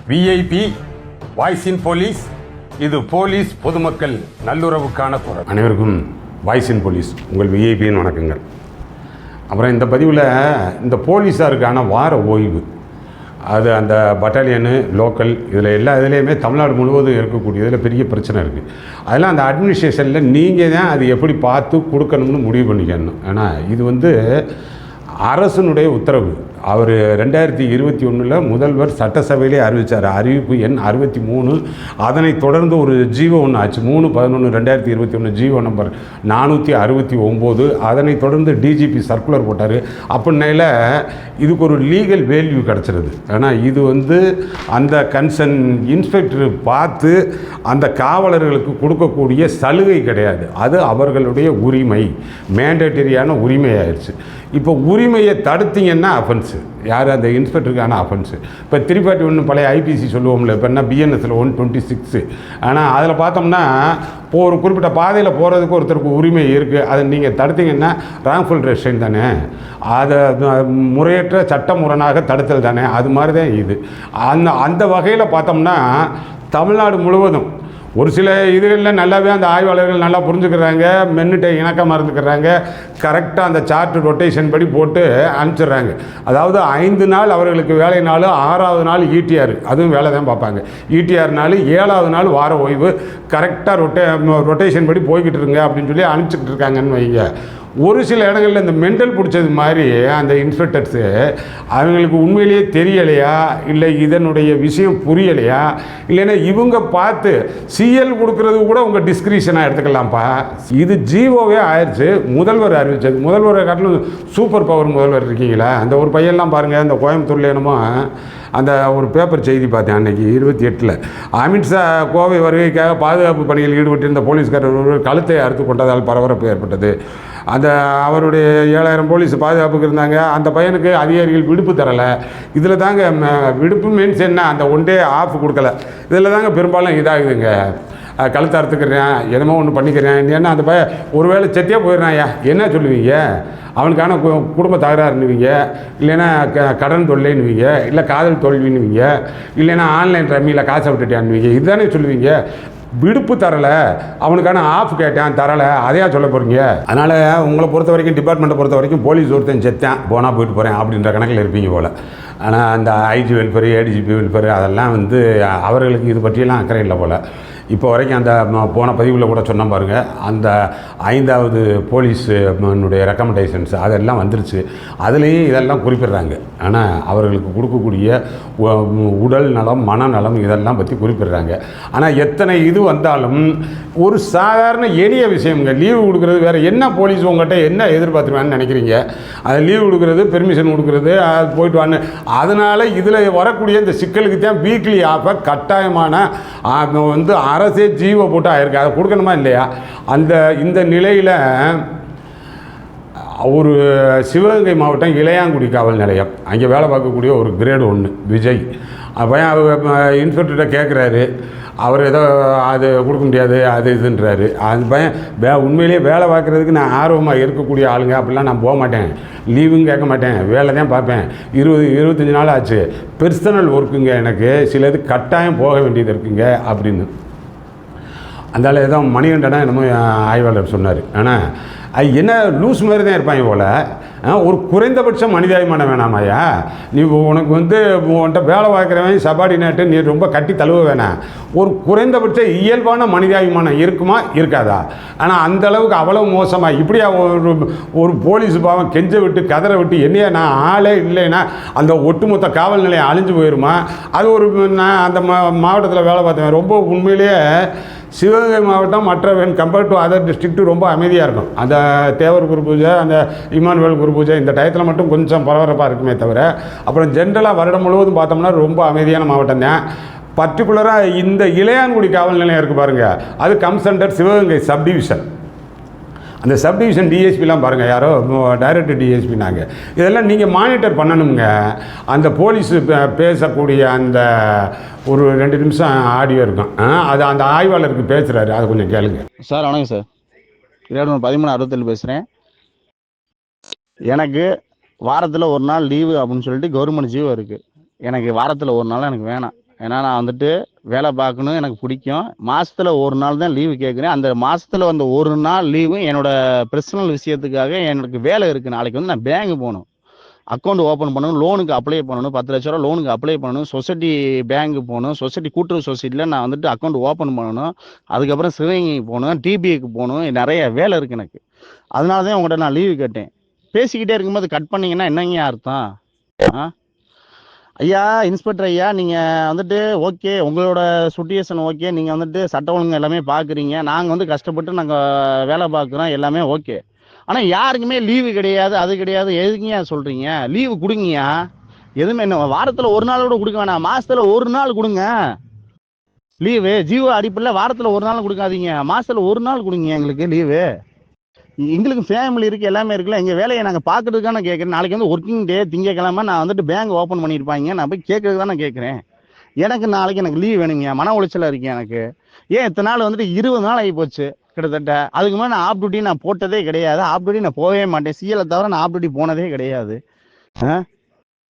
VIP voice இன் police. இது police பொதுமக்கள் நல்லுறவுக்கான குரல். அனைவருக்கும் வாய்ஸ் இன் போலீஸ் உங்கள் விஐபியின் வணக்கங்கள். அப்புறம் இந்த பதிவில் இந்த போலீஸாருக்கான வார ஓய்வு, அது அந்த பட்டாலியனு லோக்கல் இதில் எல்லா இதுலேயுமே தமிழ்நாடு முழுவதும் இருக்கக்கூடியதில் பெரிய பிரச்சனை இருக்குது. அதெல்லாம் அந்த அட்மினிஸ்ட்ரேஷனில் நீங்கள் தான் அது எப்படி பார்த்து கொடுக்கணும்னு முடிவு பண்ணிக்கணும். ஏன்னா இது அரசனுடைய உத்தரவு. அவர் 2021 முதல்வர் சட்டசபையிலே அறிவித்தார். அறிவிப்பு எண் 63. அதனைத் தொடர்ந்து ஒரு ஜீவோ ஒன்று ஆச்சு, 3/11/2021 ஜீவோ நம்பர் 469. அதனைத் தொடர்ந்து டிஜிபி சர்க்குலர் போட்டார். அப்படின்னால இதுக்கு ஒரு லீகல் வேல்யூ கிடச்சிருது. ஆனால் இது அந்த கன்சர்ன் இன்ஸ்பெக்டர் பார்த்து அந்த காவலர்களுக்கு கொடுக்கக்கூடிய சலுகை கிடையாது. அது அவர்களுடைய உரிமை, மேண்டேட்டரியான உரிமை ஆயிடுச்சு. இப்போ உரிமையை தடுத்தீங்கன்னா அஃபென்ஸு, யார் அந்த இன்ஸ்பெக்டருக்கான அஃபென்ஸு. இப்போ 341 பழைய ஐபிசி சொல்லுவோம்ல, இப்போ என்ன பிஎன்எஸில் 126. ஆனால் அதில் பார்த்தோம்னா இப்போ ஒரு குறிப்பிட்ட பாதையில் போகிறதுக்கு ஒருத்தருக்கு உரிமை இருக்குது. அதை நீங்கள் தடுத்தீங்கன்னா ராங்ஃபுல் ரெஸ்ட்ரெயின் தானே, அதை முறையற்ற சட்டமுரணாக தடுத்தல் தானே. அது மாதிரி தான் இது. அந்த வகையில் பார்த்தோம்னா தமிழ்நாடு முழுவதும் ஒரு சில இதுகளில் நல்லாவே அந்த ஆய்வாளர்கள் நல்லா புரிஞ்சுக்கிறாங்க, மென்னுட்ட இணக்கமாக இருந்துக்கிறாங்க, கரெக்டாக அந்த சார்ட் ரொட்டேஷன் படி போட்டு அனுப்பிச்சிடுறாங்க. அதாவது 5 நாள் அவர்களுக்கு வேலை நாள், 6வது நாள் ஈடிஆர், அதுவும் வேலை தான் பார்ப்பாங்க. ஈடிஆர் நாள், 7வது நாள் வார ஓய்வு, கரெக்டாக ரொட்டேஷன் படி போய்கிட்டு இருங்க அப்படின்னு சொல்லி அனுப்பிச்சிக்கிட்டு இருக்காங்கன்னு வைங்க. ஒரு சில இடங்களில் இந்த மெண்டல் பிடிச்சது மாதிரி அந்த இன்ஸ்பெக்டர்ஸு அவங்களுக்கு உண்மையிலேயே தெரியலையா, இல்லை இதனுடைய விஷயம் புரியலையா, இல்லைன்னா இவங்க பார்த்து சிஎல் கொடுக்கறது கூட உங்கள் டிஸ்கிரிப்ஷனாக எடுத்துக்கலாம்ப்பா. இது ஜீவோவே ஆயிடுச்சு. முதல்வர் அறிவிச்சது, முதல்வரை காட்டிலும் சூப்பர் பவர் முதல்வர் இருக்கீங்களா. அந்த ஒரு பையன்லாம் பாருங்கள், இந்த கோயம்புத்தூரில் என்னமோ அந்த ஒரு பேப்பர் செய்தி பார்த்தேன் அன்றைக்கி 28. அமித்ஷா கோவை வருகைக்காக பாதுகாப்பு பணியில் ஈடுபட்டிருந்த போலீஸ்காரர் ஒருவர் கழுத்தை அறுத்து கொண்டதால் பரபரப்பு ஏற்பட்டது. அந்த அவருடைய 7000 போலீஸ் பாதுகாப்புக்கு இருந்தாங்க. அந்த பையனுக்கு அதிகாரிகள் விடுப்பு தரலை. இதில் தாங்க விடுப்பு மீன்ஸ் என்ன, அந்த ஒன் டே ஆஃப் கொடுக்கல. இதில் தாங்க பெரும்பாலும் இதாகுதுங்க. கழுத்தை அறுத்துக்கிறேன், என்னமோ ஒன்று பண்ணிக்கிறேன். ஏன்னா அந்த பையன் ஒருவேளை செத்தியாக போயிடுறான்யா, என்ன சொல்லுவீங்க? அவனுக்கான குடும்ப தகராறுன்னுவீங்க, இல்லைன்னா கடன் தொல்லைன்னுவீங்க, இல்லை காதல் தோல்வின்னுவீங்க, இல்லைன்னா ஆன்லைன் ரம்மியில் காசை விட்டுட்டேன்னுவீங்க. இதுதானே சொல்லுவீங்க. விடுப்பு தரலை, அவனுக்கான ஆஃப் கேட்டேன் தரலை, அதையா சொல்ல போகிறீங்க? அதனால் உங்களை பொறுத்த வரைக்கும், டிபார்ட்மெண்ட்டை பொறுத்த வரைக்கும் போலீஸ் ஒருத்தன் செத்தேன் போனால் போயிட்டு போகிறேன் அப்படின்ற கணக்கில் இருப்பீங்க போல். ஆனால் அந்த ஐஜி வெல்ஃபேர், ஏடிஜிபி வெல்ஃபேர் அதெல்லாம் அவர்களுக்கு இது பற்றியெல்லாம் அக்கறை இல்லை போல். இப்போ வரைக்கும் அந்த போன பதிவில் கூட சொன்ன பாருங்கள், அந்த 5வது போலீஸுடைய ரெக்கமெண்டேஷன்ஸ் அதெல்லாம் வந்துருச்சு. அதுலேயும் இதெல்லாம் குறிப்பிட்றாங்க. ஆனால் அவர்களுக்கு கொடுக்கக்கூடிய உடல் நலம், மனநலம் இதெல்லாம் பற்றி குறிப்பிட்றாங்க. ஆனால் எத்தனை இது வந்தாலும் ஒரு சாதாரண எளிய விஷயங்க, லீவு கொடுக்குறது. வேறு என்ன போலீஸ் உங்கள்கிட்ட என்ன எதிர்பார்த்துருவான்னு நினைக்கிறீங்க? அதை லீவு கொடுக்குறது, பெர்மிஷன் கொடுக்குறது, அது போயிட்டு வான்னு. அதனால் இதில் வரக்கூடிய இந்த சிக்கலுக்கு தான் வீக்லி ஆஃபை கட்டாயமான அரசே ஜீவோ போட்டு ஆயிருக்கு. அதை கொடுக்கணுமா இல்லையா? இந்த நிலையில் ஒரு சிவகங்கை மாவட்டம் இளையாங்குடி காவல் நிலையம், அங்கே வேலை பார்க்கக்கூடிய ஒரு கிரேடு 1 விஜய் பையன் இன்ஸ்பெக்டர்கிட்ட கேட்குறாரு. அவர் ஏதோ அது கொடுக்க முடியாது அது இதுன்றாரு. அந்த பையன் உண்மையிலேயே வேலை பார்க்குறதுக்கு நான் ஆர்வமாக இருக்கக்கூடிய ஆளுங்க, அப்படிலாம் நான் போக மாட்டேன், லீவும் கேட்க மாட்டேன், வேலை தான் பார்ப்பேன். 25 நாள் ஆச்சு, பெர்சனல் ஒர்க்குங்க, எனக்கு சில இது கட்டாயம் போக வேண்டியது இருக்குங்க அப்படின்னு. அந்தால ஏதோ மணிகண்டனா என்னமோ ஆய்வாளர் சொன்னார். ஆனால் அது என்ன லூஸ் மாதிரி தான் இருப்பாங்க போல். ஒரு குறைந்தபட்ச மனிதாபிமானம் வேணாமாயா? நீ உனக்கு உன்கிட்ட வேலை பார்க்குறவன் சபார்டினேட்டு நீ ரொம்ப கட்டி தழுவ வேணாம். ஒரு குறைந்தபட்ச இயல்பான மனிதாபிமானம் இருக்குமா இருக்காதா? ஆனால் அந்தளவுக்கு அவ்வளோ மோசமாக இப்படியா ஒரு போலீஸ் பாவம் கெஞ்ச விட்டு கதற விட்டு என்னையா நான் ஆளே இல்லைன்னா அந்த ஒட்டுமொத்த காவல் நிலையம் அழிஞ்சு போயிடுமா? அது நான் அந்த மாவட்டத்தில் வேலை பார்த்தேன். ரொம்ப உண்மையிலேயே சிவகங்கை மாவட்டம் மற்ற கம்பேர்ட் டு அதர் டிஸ்ட்ரிக்ட் ரொம்ப அமைதியாக இருக்கும். அந்த தேவர் குரு பூஜை, அந்த இமானுவேல் குரு பூஜை இந்த டயத்தில் மட்டும் கொஞ்சம் பரபரப்பாக இருக்குமே தவிர, அப்புறம் ஜென்ரலாக வருடம் முழுவதும் பார்த்தோம்னா ரொம்ப அமைதியான மாவட்டம் தான். பர்டிகுலராக இந்த இளையான்குடி காவல் நிலையம் இருக்குது பாருங்கள், அது கம்ஸ் அண்டர் சிவகங்கை சப்டிவிஷன். அந்த சப்டிவிஷன் டிஎஸ்பிலாம் பாருங்கள், யாரோ டைரக்டர் டிஎஸ்பினாங்க. இதெல்லாம் நீங்கள் மானிட்டர் பண்ணணுங்க. அந்த போலீஸ் பேசக்கூடிய அந்த ஒரு 2 நிமிஷம் ஆடியோ இருக்கும், அது அந்த ஆய்வாளருக்கு பேசுகிறாரு, அதை கொஞ்சம் கேளுங்க. சார் வணக்கம் சார், 1367 பேசுகிறேன். எனக்கு வாரத்தில் ஒரு நாள் லீவு அப்படின்னு சொல்லிட்டு கவர்மெண்ட் ஜீவோ இருக்குது. எனக்கு வாரத்தில் ஒரு நாள் எனக்கு வேணாம். ஏன்னா நான் வந்துட்டு வேலை பார்க்கணும், எனக்கு பிடிக்கும். மாசத்துல ஒரு நாள் தான் லீவு கேட்குறேன். அந்த மாசத்துல வந்த ஒரு நாள் லீவு என்னோட பர்சனல் விஷயத்துக்காக எனக்கு வேலை இருக்கு. நாளைக்கு வந்து நான் பேங்க் போகணும், அக்கௌண்ட் ஓப்பன் பண்ணணும், லோனுக்கு அப்ளை பண்ணணும், 10 லட்ச ரூபா லோனுக்கு அப்ளை பண்ணணும், சொசைட்டி பேங்க் போகணும், சொசைட்டி கூட்டுறவு சொசைட்டியில் நான் வந்துட்டு அக்கௌண்ட் ஓப்பன் பண்ணணும், அதுக்கப்புறம் சிவகங்கை போகணும், டிபிஐக்கு போகணும், நிறைய வேலை இருக்கு எனக்கு. அதனால தான் உங்கள்கிட்ட நான் லீவு கேட்டேன். பேசிக்கிட்டே இருக்கும்போது கட் பண்ணீங்கன்னா என்னங்க அர்த்தம்? ஆ ஐயா, இன்ஸ்பெக்டர் ஐயா, நீங்கள் வந்துட்டு ஓகே, உங்களோட சுச்சுவேஷன் ஓகே, நீங்கள் வந்துட்டு சட்ட ஒழுங்கு எல்லாமே பார்க்குறீங்க, நாங்கள் வந்து கஷ்டப்பட்டு நாங்கள் வேலை பார்க்குறோம், எல்லாமே ஓகே. ஆனால் யாருக்குமே லீவு கிடையாது, அது கிடையாது, எதுக்குங்க சொல்கிறீங்க? லீவு கொடுங்கய்யா. எதுவுமே என்ன வாரத்தில் ஒரு நாள் கூட கொடுக்க வேணாம், மாதத்தில் ஒரு நாள் கொடுங்க லீவு. ஜீவோ அடிப்படையில் வாரத்தில் ஒரு நாள் கொடுக்காதீங்க, மாதத்தில் ஒரு நாள் கொடுங்க எங்களுக்கு லீவு. எங்களுக்கு ஃபேமிலி இருக்குது, எல்லாமே இருக்குல்ல. எங்கள் வேலையை நாங்கள் பார்க்கறதுக்காக நான் கேட்குறேன். நாளைக்கு வந்து ஒர்க்கிங் டே, திங்கக்கிழமை நான் வந்துட்டு பேங்க் ஓப்பன் பண்ணியிருப்பாங்க, நான் போய் கேட்கறது தான் நான் கேட்குறேன். எனக்கு நாளைக்கு எனக்கு லீவ் வேணுங்க, மன உளைச்சலாக இருக்கேன் எனக்கு. ஏன் இத்தனை நாள் வந்துட்டு 20 நாள் ஆகி போச்சு கிட்டத்தட்ட. அதுக்கு மேலே நான் ஆப் டியூட்டி நான் போட்டதே கிடையாது, ஆப் டியூட்டி நான் போகவே மாட்டேன். சிஎலை தவிர நான் ஆப் டியூட்டி போனதே கிடையாது.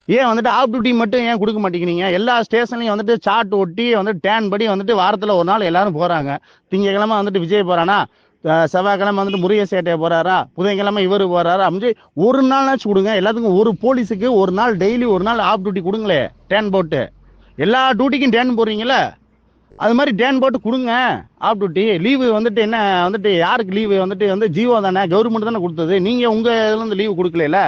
ஏன் வந்துட்டு ஆப் டியூட்டி மட்டும் ஏன் கொடுக்க மாட்டேங்கிறீங்க? எல்லா ஸ்டேஷன்லையும் வந்துட்டு சார்ட் ஒட்டி வந்துட்டு டேன் படி வந்துட்டு வாரத்தில் ஒரு நாள் எல்லாரும் போகிறாங்க. திங்கக்கிழமை வந்துட்டு விஜய் போகிறானா, செவ்வாய்க்கிழமை வந்துட்டு முருகேசேட்டையை போகிறாரா, புதன்கிழமை இவர் போகிறாரா அப்படின்னு ஒரு நாள்னாச்சும் கொடுங்க. எல்லாத்துக்கும் ஒரு போலீஸுக்கு ஒரு நாள் டெய்லி ஒரு நாள் ஆப் டியூட்டி கொடுங்களே, டேன் போட்டு. எல்லா டியூட்டிக்கும் டேன் போடுறீங்களே, அது மாதிரி டேன் போட்டு கொடுங்க ஆப் டியூட்டி. லீவு வந்துட்டு என்ன வந்துட்டு யாருக்கு லீவு வந்துட்டு ஜியோ தானே, கவர்மெண்ட் தானே கொடுத்தது. நீங்கள் உங்கள் இதுலேருந்து லீவு கொடுக்கல,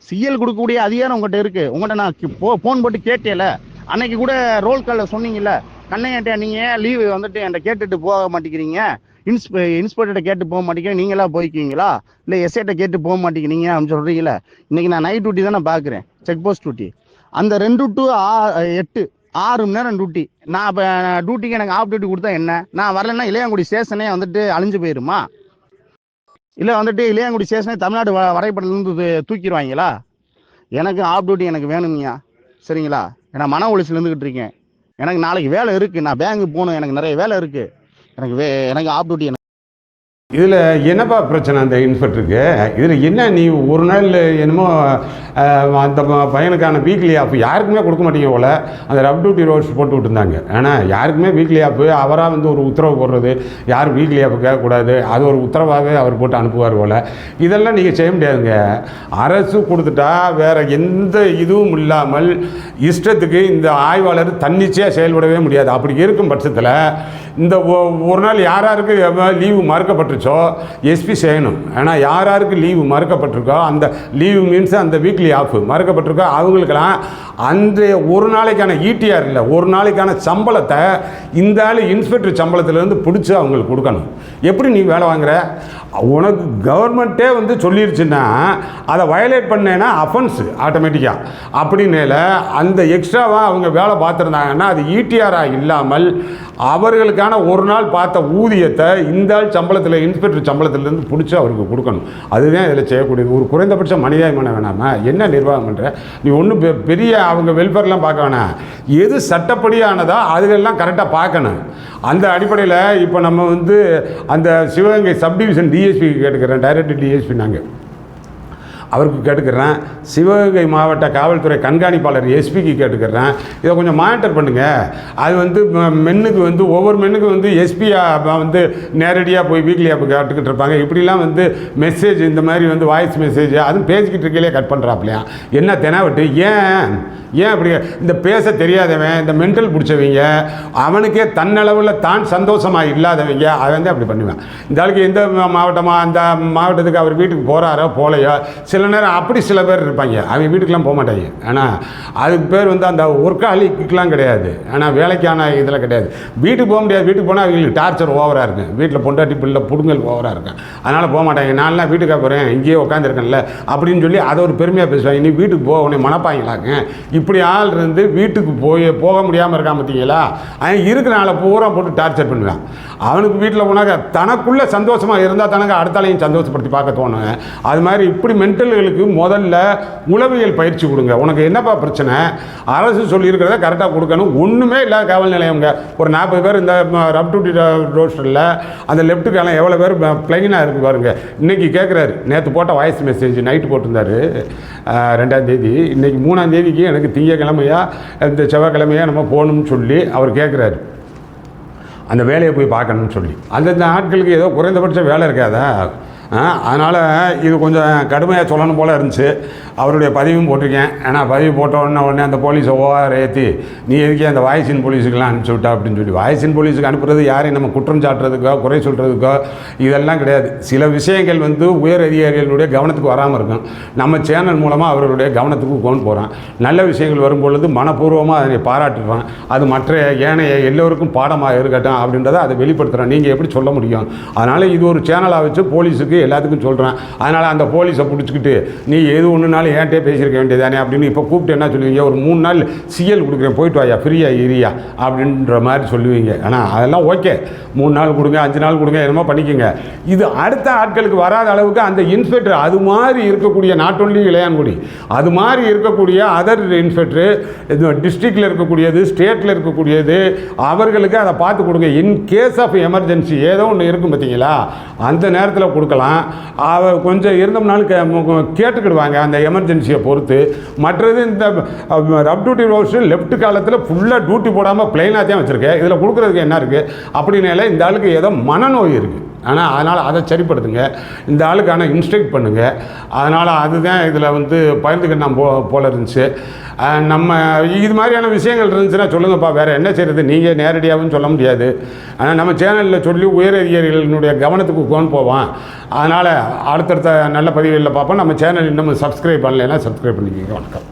சிஎல் கொடுக்கக்கூடிய அதிகாரம் உங்கள்கிட்ட இருக்குது. உங்கள்கிட்ட நான் ஃபோன் போட்டு கேட்டேல, அன்னைக்கு கூட ரோல் காலில் சொன்னீங்கல்ல, கண்ணையாட்ட நீங்கள் ஏன் லீவு வந்துட்டு என்கிட்ட கேட்டுட்டு போக மாட்டேங்கிறீங்க, இன்ஸ்பெக்டர்கிட்ட கேட்டு போக மாட்டேங்கிறீங்க, நீங்களா போய்க்குவீங்களா, இல்லை எஸ்ஐட்ட கேட்டு போக மாட்டேங்கிறீங்க அப்படின்னு சொல்கிறீங்களா? இன்றைக்கி நான் நைட் டியூட்டி தானே பார்க்குறேன், செக் போஸ்ட் டியூட்டி. அந்த 2 to 8 6 மணி நேரம் டியூட்டி. நான் இப்போ டியூட்டிக்கு எனக்கு ஆஃப் டியூட்டி கொடுத்தா என்ன? நான் வரலைன்னா இளையாங்குடி ஸ்டேஷனே வந்துட்டு அழிஞ்சு போயிருமா? இல்லை வந்துட்டு இளையாங்குடி ஸ்டேஷனே தமிழ்நாடு வரைபடத்துலேருந்து தூக்கிடுவாங்களா? எனக்கு ஆஃப் டியூட்டி எனக்கு வேணுங்கய்யா, சரிங்களா? ஏன்னா மன உளைச்சல் இருந்துக்கிட்டு இருக்கேன். எனக்கு நாளைக்கு வேலை இருக்குது, நான் பேங்க்கு போகணும், எனக்கு நிறைய வேலை இருக்குது. எனக்கு ஆப் டியூட்டி. இதில் என்னப்பா பிரச்சனை அந்த இன்ஸ்பெக்டருக்கு? இதில் என்ன நீ ஒரு நாள் என்னமோ அந்த பையனுக்கான வீக்லி ஆஃப் யாருக்குமே கொடுக்க மாட்டீங்க போல், அந்த ரப் டியூட்டி ரோட்ஸ் போட்டு விட்டுருந்தாங்க. ஆனால் யாருக்குமே வீக்லி ஆஃப் அவராக வந்து ஒரு உத்தரவு போடுறது, யாரும் வீக்லி ஆஃப் கேட்கக்கூடாது, அது ஒரு உத்தரவாகவே அவர் போட்டு அனுப்புவார் போல். இதெல்லாம் நீங்கள் செய்ய முடியாதுங்க. அரசு கொடுத்துட்டா வேறு எந்த இதுவும் இல்லாமல் இஷ்டத்துக்கு இந்த ஆய்வாளர் தன்னிச்சையாக செயல்படவே முடியாது. அப்படி இருக்கும் பட்சத்தில் இந்த ஒரு நாள் யாராருக்கு லீவு மறுக்கப்பட்டுச்சோ எஸ்பி செய்யணும். ஆனால் யாராருக்கு லீவு மறுக்கப்பட்டிருக்கோ, அந்த லீவு மீன்ஸ் அந்த வீக்லி ஆஃப் மறுக்கப்பட்டிருக்கோ அவங்களுக்கெல்லாம் அந்த ஒரு நாளைக்கான இடிஆர் இல்லை, ஒரு நாளைக்கான சம்பளத்தை இந்த ஆள் இன்ஸ்பெக்டர் சம்பளத்திலேருந்து பிடிச்சி அவங்களுக்கு கொடுக்கணும். எப்படி நீ வேலை வாங்குற? உனக்கு கவர்மெண்ட்டே வந்து சொல்லிருச்சுன்னா அதை வயலேட் பண்ணேன்னா அஃபென்ஸு ஆட்டோமேட்டிக்காக. அப்படின்னால அந்த எக்ஸ்ட்ராவாக அவங்க வேலை பார்த்துருந்தாங்கன்னா அது இடிஆராக இல்லாமல் அவர்களுக்கான ஒரு நாள் பார்த்த ஊதியத்தை இந்த ஆள் சம்பளத்தில் இன்ஸ்பெக்டர் சம்பளத்திலேருந்து பிடிச்சி அவருக்கு கொடுக்கணும். அதுதான் இதில் செய்யக்கூடியது. ஒரு குறைந்தபட்ச மனிதாபிமான வேணாமா? என்ன நிர்வாகம் பண்ணுற நீ? ஒன்றும் பெரிய அவங்க வெல்ஃபேர்லாம் பார்க்க வேணாம், எது சட்டப்படியானதோ அதுகளெல்லாம் கரெக்டாக பார்க்கணும். அந்த அடிப்படையில் இப்போ நம்ம வந்து அந்த சிவகங்கை சப்டிவிஷன் டிஎஸ்பி கேட்டுக்கிறேன், டைரக்டர் டிஎஸ்பி நாங்கள் அவருக்கு கேட்டுக்கிறேன், சிவகங்கை மாவட்ட காவல்துறை கண்காணிப்பாளர் எஸ்பிக்கு கேட்டுக்கிறேன், இதை கொஞ்சம் மானிட்டர் பண்ணுங்கள். அது வந்து மென்னுக்கு வந்து ஒவ்வொரு மென்னுக்கு வந்து எஸ்பியாக வந்து நேரடியாக போய் வீக்லி ஆப் கேட்டுக்கிட்டு இருப்பாங்க. இப்படிலாம் வந்து மெசேஜ் இந்த மாதிரி வந்து வாய்ஸ் மெசேஜ் அதுவும் பேசிக்கிட்டு இருக்கையிலே கட் பண்ணுறாப்லையா? என்ன தெனாவட்டு? ஏன் அப்படி? இந்த பேச தெரியாதவன், இந்த மென்டல் பிடிச்சவங்க, அவனுக்கே தன்னளவில் தான் சந்தோஷமாக இல்லாதவங்க அவன் வந்து அப்படி பண்ணுவேன். இந்த ஆளுக்கு எந்த மாவட்டமாக அந்த மாவட்டத்துக்கு அவர் வீட்டுக்கு போகிறாரோ போலையோ, சில நேரம் அப்படி சில பேர் இருப்பாங்க, அவங்க வீட்டுக்கெலாம் போக மாட்டாங்க. ஆனால் அதுக்கு பேர் வந்து அந்த ஒர்க்காலிக்கெலாம் கிடையாது, ஆனால் வேலைக்கான இதில் கிடையாது. வீட்டுக்கு போக முடியாது, வீட்டுக்கு போனால் அவங்களுக்கு டார்ச்சர் ஓவராக இருக்கும், வீட்டில் பொண்டாட்டி பிள்ளை புடுங்கல் ஓவராக இருக்கும், அதனால் போக மாட்டாங்க. நான்லாம் வீட்டுக்காக போகிறேன், இங்கேயே உட்காந்துருக்கேன்ல அப்படின்னு சொல்லி அதை ஒரு பெருமையாக பேசுவாங்க. நீ வீட்டுக்கு போக உடனே மனப்பாங்களாங்க. இப்படி ஆள் இருந்து வீட்டுக்கு போக முடியாமல் இருக்காம பார்த்தீங்களா? அவன் இருக்கிற ஆளை பூரா போட்டு டார்ச்சர் பண்ணுவேன். அவனுக்கு வீட்டில் போனாக்க தனக்குள்ளே சந்தோஷமாக இருந்தால் தனக்கு அடுத்தாலையும் சந்தோஷப்படுத்தி பார்க்க தோணுங்க. அது மாதிரி இப்படி மென்டல்களுக்கு முதல்ல உளவியல் பயிற்சி கொடுங்க. உனக்கு என்னப்பா பிரச்சனை, அரசு சொல்லியிருக்கிறத கரெக்டாக கொடுக்கணும். ஒன்றுமே இல்லாத காவல் நிலையங்க. ஒரு 40 பேர் இந்த ரப் டியூட்டி ரோஸ்டரில் அந்த லெஃப்ட் காலம் எவ்வளோ பேர் பிளைனாக இருக்குது பாருங்க. இன்றைக்கி கேட்குறாரு, நேற்று போட்ட வாய்ஸ் மெசேஜ் நைட்டு போட்டிருந்தாரு 2ஆம் தேதி. இன்றைக்கி 3ஆம் தேதிக்கு எனக்கு திங்கக்கிழமையா இந்த செவ்வாய்க்கிழமையா நம்ம போகணும்னு சொல்லி அவர் கேட்குறாரு. அந்த வேலையை போய் பார்க்கணும்னு சொல்லி அந்தந்த ஆட்களுக்கு ஏதோ குறைந்தபட்ச வேலை இருக்காதா? அதனால் இது கொஞ்சம் கடுமையாக சொல்லணும் போல் இருந்துச்சு. அவருடைய பதிவும் போட்டிருக்கேன். ஏன்னா பதிவு போட்டோடனே அந்த போலீஸை ஓவர் ஏற்றி நீ எதுக்கே அந்த வாய்ஸின் போலீஸுக்கெல்லாம் அனுப்பிச்சி விட்டா அப்படின்னு சொல்லி, வாய்ஸின் போலீஸுக்கு அனுப்புறது யாரையும் நம்ம குற்றம் சாட்டுறதுக்கோ குறை சொல்கிறதுக்கோ இதெல்லாம் கிடையாது. சில விஷயங்கள் உயர் அதிகாரிகளுடைய கவனத்துக்கு வராமல் இருக்கும். நம்ம சேனல் மூலமாக அவர்களுடைய கவனத்துக்கு கொண்டு போகிறோம். நல்ல விஷயங்கள் வரும்பொழுது மனப்பூர்வமாக அதனை பாராட்டுறோம். அது மற்ற ஏனைய எல்லோருக்கும் பாடமாக இருக்கட்டும் அப்படின்றத அதை வெளிப்படுத்துகிறோம். நீங்கள் எப்படி சொல்ல முடியும்? அதனால் இது ஒரு சேனலாக வச்சு போலீஸுக்கு எல்லாத்துக்கும் சொல்கிறேன். அதனால் அந்த போலீஸை பிடிச்சிக்கிட்டு நீ எது ஒன்றுனாலும் ஏன்ட்டே பேசியிருக்க வேண்டியதானே அப்படின்னு இப்போ கூப்பிட்டு என்ன சொல்லுவீங்க, ஒரு 3 நாள் சிஎல் கொடுக்குறேன் போயிட்டு வாயா ஃப்ரீயா ஏரியா அப்படின்ற மாதிரி சொல்லுவீங்க. ஆனால் அதெல்லாம் ஓகே, 3 நாள் கொடுங்க 5 நாள் கொடுங்க என்னமோ பண்ணிக்கோங்க. இது அடுத்த ஆட்களுக்கு வராத அளவுக்கு அந்த இன்ஸ்பெக்டர் அது மாதிரி இருக்கக்கூடிய நாட் ஒன்லி இளையான்குடி அது மாதிரி இருக்கக்கூடிய அதர் இன்ஸ்பெக்டர் டிஸ்ட்ரிக்டில் இருக்கக்கூடியது ஸ்டேட்டில் இருக்கக்கூடியது அவர்களுக்கு அதை பார்த்து கொடுங்க. இன் கேஸ் ஆஃப் எமர்ஜென்சி ஏதோ ஒன்று இருக்கும் பார்த்தீங்களா, அந்த நேரத்தில் கொடுக்கலாம். கொஞ்சம் இருந்தோம்னாலும் கேட்டுக்கிடுவாங்க அந்த எமர்ஜென்சியை பொறுத்து. மற்றது இந்த ரப் டியூட்டி ரோஸ் லெஃப்ட் காலத்தில் ஃபுல்லாக டியூட்டி போடாமல் பிளைனாக தான் வச்சுருக்கேன். இதில் கொடுக்குறதுக்கு என்ன இருக்குது அப்படின்னால இந்த ஆளுக்கு ஏதோ மனநோய் இருக்குது. ஆனால் அதனால் அதை சரிப்படுத்துங்க. இந்த ஆளுக்கான இன்ஸ்ட்ரக்ட் பண்ணுங்கள். அதனால் அதுதான் இதில் பகிர்ந்துக்கிட்டு நான் போல இருந்துச்சு. நம்ம இது மாதிரியான விஷயங்கள் இருந்துச்சுன்னா சொல்லுங்கப்பா, வேறு என்ன செய்கிறது? நீங்கள் நேரடியாகவும் சொல்ல முடியாது. ஆனால் நம்ம சேனலில் சொல்லி உயர் அதிகாரிகளினுடைய கவனத்துக்கு கொண்டு போவோம். அதனால் அடுத்தடுத்த நல்ல பதிவுகளில் பார்ப்போம். நம்ம சேனல் இன்னும் சப்ஸ்கிரைப் பண்ணலைன்னா சப்ஸ்கிரைப் பண்ணிக்கோங்க. வணக்கம்.